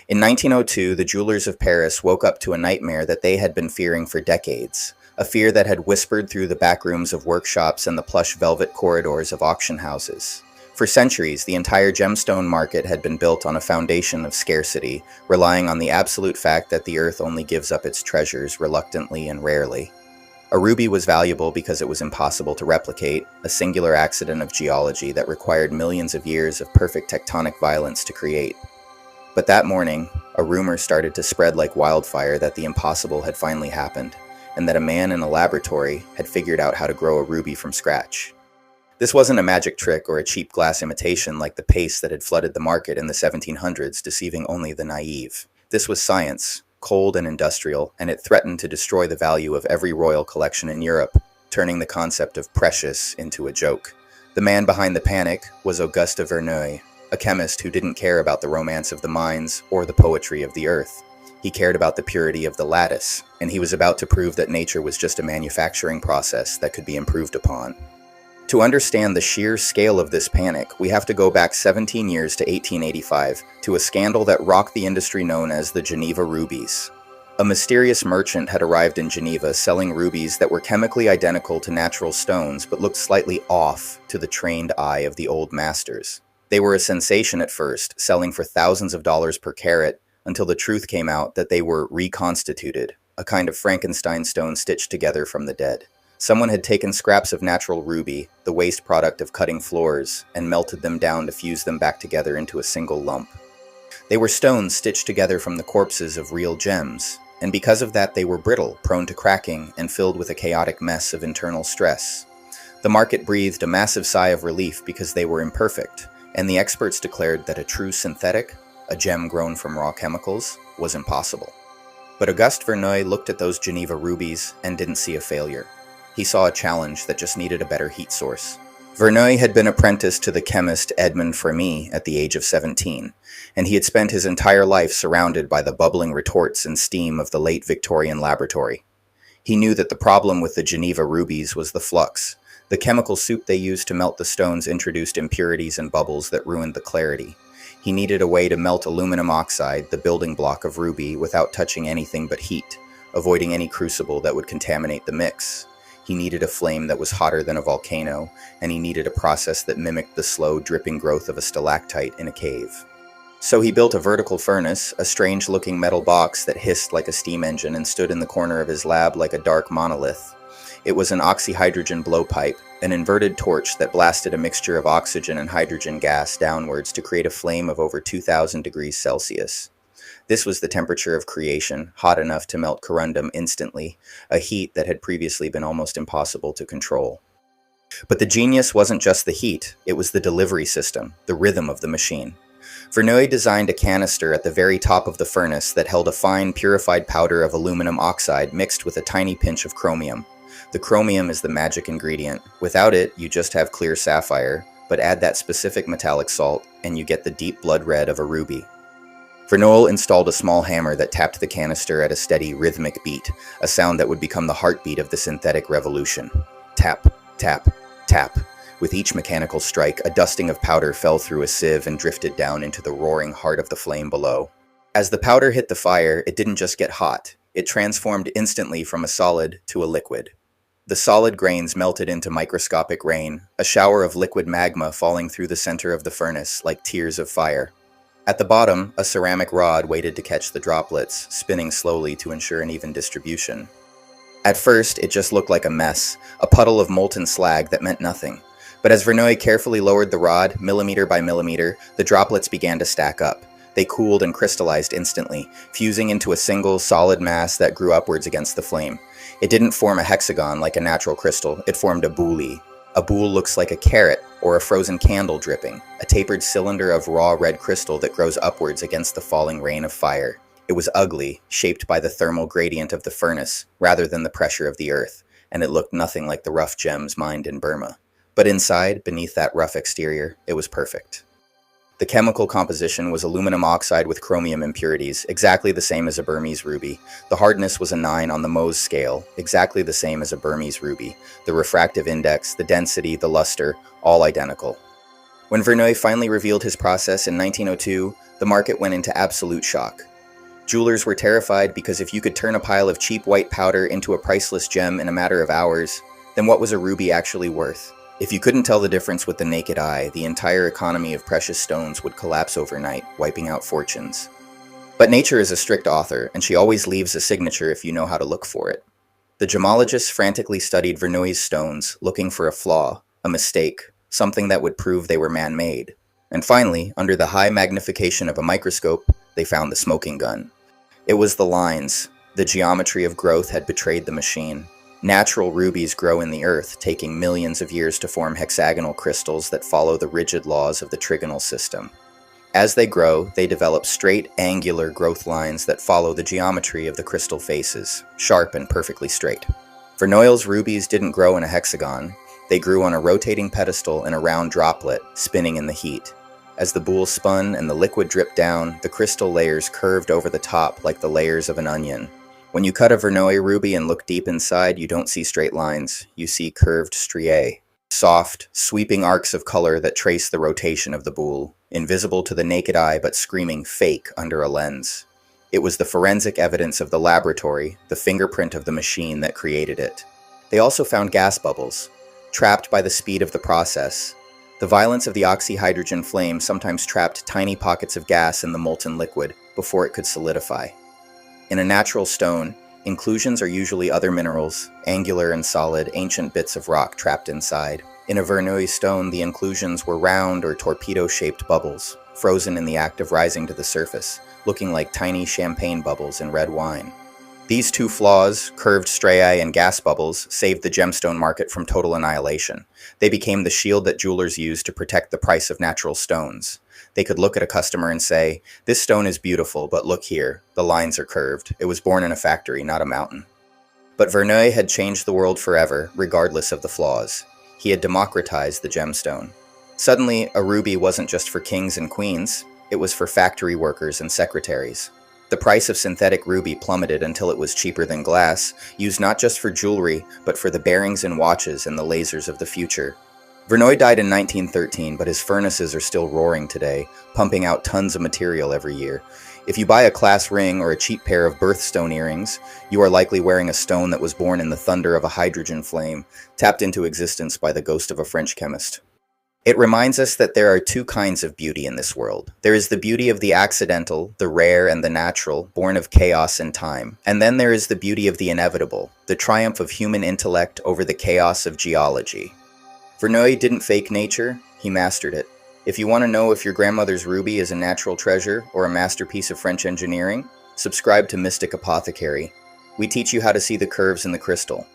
In 1902, the jewelers of Paris woke up to a nightmare that they had been fearing for decades, a fear that had whispered through the back rooms of workshops and the plush velvet corridors of auction houses. For centuries, the entire gemstone market had been built on a foundation of scarcity, relying on the absolute fact that the earth only gives up its treasures reluctantly and rarely. A ruby was valuable because it was impossible to replicate, a singular accident of geology that required millions of years of perfect tectonic violence to create. But that morning, a rumor started to spread like wildfire that the impossible had finally happened, and that a man in a laboratory had figured out how to grow a ruby from scratch. This wasn't a magic trick or a cheap glass imitation like the paste that had flooded the market in the 1700s, deceiving only the naive. This was science, cold and industrial, and it threatened to destroy the value of every royal collection in Europe, turning the concept of precious into a joke. The man behind the panic was Auguste Verneuil, a chemist who didn't care about the romance of the mines or the poetry of the earth. He cared about the purity of the lattice, and he was about to prove that nature was just a manufacturing process that could be improved upon. To understand the sheer scale of this panic, we have to go back 17 years to 1885, to a scandal that rocked the industry known as the Geneva Rubies. A mysterious merchant had arrived in Geneva selling rubies that were chemically identical to natural stones but looked slightly off to the trained eye of the old masters. They were a sensation at first, selling for thousands of dollars per carat, until the truth came out that they were reconstituted, a kind of Frankenstein stone stitched together from the dead. Someone had taken scraps of natural ruby, the waste product of cutting floors, and melted them down to fuse them back together into a single lump. They were stones stitched together from the corpses of real gems, and because of that they were brittle, prone to cracking, and filled with a chaotic mess of internal stress. The market breathed a massive sigh of relief because they were imperfect, and the experts declared that a true synthetic, a gem grown from raw chemicals, was impossible. But Auguste Verneuil looked at those Geneva rubies and didn't see a failure. He saw a challenge that just needed a better heat source. Verneuil had been apprenticed to the chemist Edmond Fermi at the age of 17, and he had spent his entire life surrounded by the bubbling retorts and steam of the late Victorian laboratory. He knew that the problem with the Geneva rubies was the flux. The chemical soup they used to melt the stones introduced impurities and bubbles that ruined the clarity. He needed a way to melt aluminum oxide, the building block of ruby, without touching anything but heat, avoiding any crucible that would contaminate the mix. He needed a flame that was hotter than a volcano, and he needed a process that mimicked the slow, dripping growth of a stalactite in a cave. So he built a vertical furnace, a strange-looking metal box that hissed like a steam engine and stood in the corner of his lab like a dark monolith. It was an oxyhydrogen blowpipe, an inverted torch that blasted a mixture of oxygen and hydrogen gas downwards to create a flame of over 2,000 degrees Celsius. This was the temperature of creation, hot enough to melt corundum instantly, a heat that had previously been almost impossible to control. But the genius wasn't just the heat, it was the delivery system, the rhythm of the machine. Verneuil designed a canister at the very top of the furnace that held a fine, purified powder of aluminum oxide mixed with a tiny pinch of chromium. The chromium is the magic ingredient. Without it, you just have clear sapphire, but add that specific metallic salt, and you get the deep blood red of a ruby. Verneuil installed a small hammer that tapped the canister at a steady, rhythmic beat, a sound that would become the heartbeat of the synthetic revolution. Tap, tap, tap. With each mechanical strike, a dusting of powder fell through a sieve and drifted down into the roaring heart of the flame below. As the powder hit the fire, it didn't just get hot. It transformed instantly from a solid to a liquid. The solid grains melted into microscopic rain, a shower of liquid magma falling through the center of the furnace like tears of fire. At the bottom, a ceramic rod waited to catch the droplets, spinning slowly to ensure an even distribution. At first, it just looked like a mess, a puddle of molten slag that meant nothing. But as Verneuil carefully lowered the rod, millimeter by millimeter, the droplets began to stack up. They cooled and crystallized instantly, fusing into a single, solid mass that grew upwards against the flame. It didn't form a hexagon like a natural crystal, it formed a boule. A boule looks like a carrot or a frozen candle dripping, a tapered cylinder of raw red crystal that grows upwards against the falling rain of fire. It was ugly, shaped by the thermal gradient of the furnace rather than the pressure of the earth, and it looked nothing like the rough gems mined in Burma. But inside, beneath that rough exterior, it was perfect. The chemical composition was aluminum oxide with chromium impurities, exactly the same as a Burmese ruby. The hardness was a 9 on the Mohs scale, exactly the same as a Burmese ruby. The refractive index, the density, the luster, all identical. When Verneuil finally revealed his process in 1902, the market went into absolute shock. Jewelers were terrified because if you could turn a pile of cheap white powder into a priceless gem in a matter of hours, then what was a ruby actually worth? If you couldn't tell the difference with the naked eye, the entire economy of precious stones would collapse overnight, wiping out fortunes. But nature is a strict author, and she always leaves a signature if you know how to look for it. The gemologists frantically studied Verneuil's stones, looking for a flaw, a mistake, something that would prove they were man-made. And finally, under the high magnification of a microscope, they found the smoking gun. It was the lines. The geometry of growth had betrayed the machine. Natural rubies grow in the earth, taking millions of years to form hexagonal crystals that follow the rigid laws of the trigonal system. As they grow, they develop straight, angular growth lines that follow the geometry of the crystal faces, sharp and perfectly straight. Verneuil's rubies didn't grow in a hexagon. They grew on a rotating pedestal in a round droplet, spinning in the heat. As the boule spun and the liquid dripped down, the crystal layers curved over the top like the layers of an onion. When you cut a Verneuil ruby and look deep inside, you don't see straight lines. You see curved striae. Soft, sweeping arcs of color that trace the rotation of the boule, invisible to the naked eye but screaming fake under a lens. It was the forensic evidence of the laboratory, the fingerprint of the machine that created it. They also found gas bubbles, trapped by the speed of the process. The violence of the oxyhydrogen flame sometimes trapped tiny pockets of gas in the molten liquid before it could solidify. In a natural stone, inclusions are usually other minerals, angular and solid, ancient bits of rock trapped inside. In a Verneuil stone, the inclusions were round or torpedo-shaped bubbles, frozen in the act of rising to the surface, looking like tiny champagne bubbles in red wine. These two flaws, curved striae and gas bubbles, saved the gemstone market from total annihilation. They became the shield that jewelers used to protect the price of natural stones. They could look at a customer and say, "This stone is beautiful, but look here, the lines are curved. It was born in a factory, not a mountain." But Verneuil had changed the world forever, regardless of the flaws. He had democratized the gemstone. Suddenly, a ruby wasn't just for kings and queens, it was for factory workers and secretaries. The price of synthetic ruby plummeted until it was cheaper than glass, used not just for jewelry, but for the bearings in watches and the lasers of the future. Verneuil died in 1913, but his furnaces are still roaring today, pumping out tons of material every year. If you buy a class ring or a cheap pair of birthstone earrings, you are likely wearing a stone that was born in the thunder of a hydrogen flame, tapped into existence by the ghost of a French chemist. It reminds us that there are two kinds of beauty in this world. There is the beauty of the accidental, the rare and the natural, born of chaos and time. And then there is the beauty of the inevitable, the triumph of human intellect over the chaos of geology. Verneuil didn't fake nature, he mastered it. If you want to know if your grandmother's ruby is a natural treasure or a masterpiece of French engineering, subscribe to Mystic Apothecary. We teach you how to see the curves in the crystal.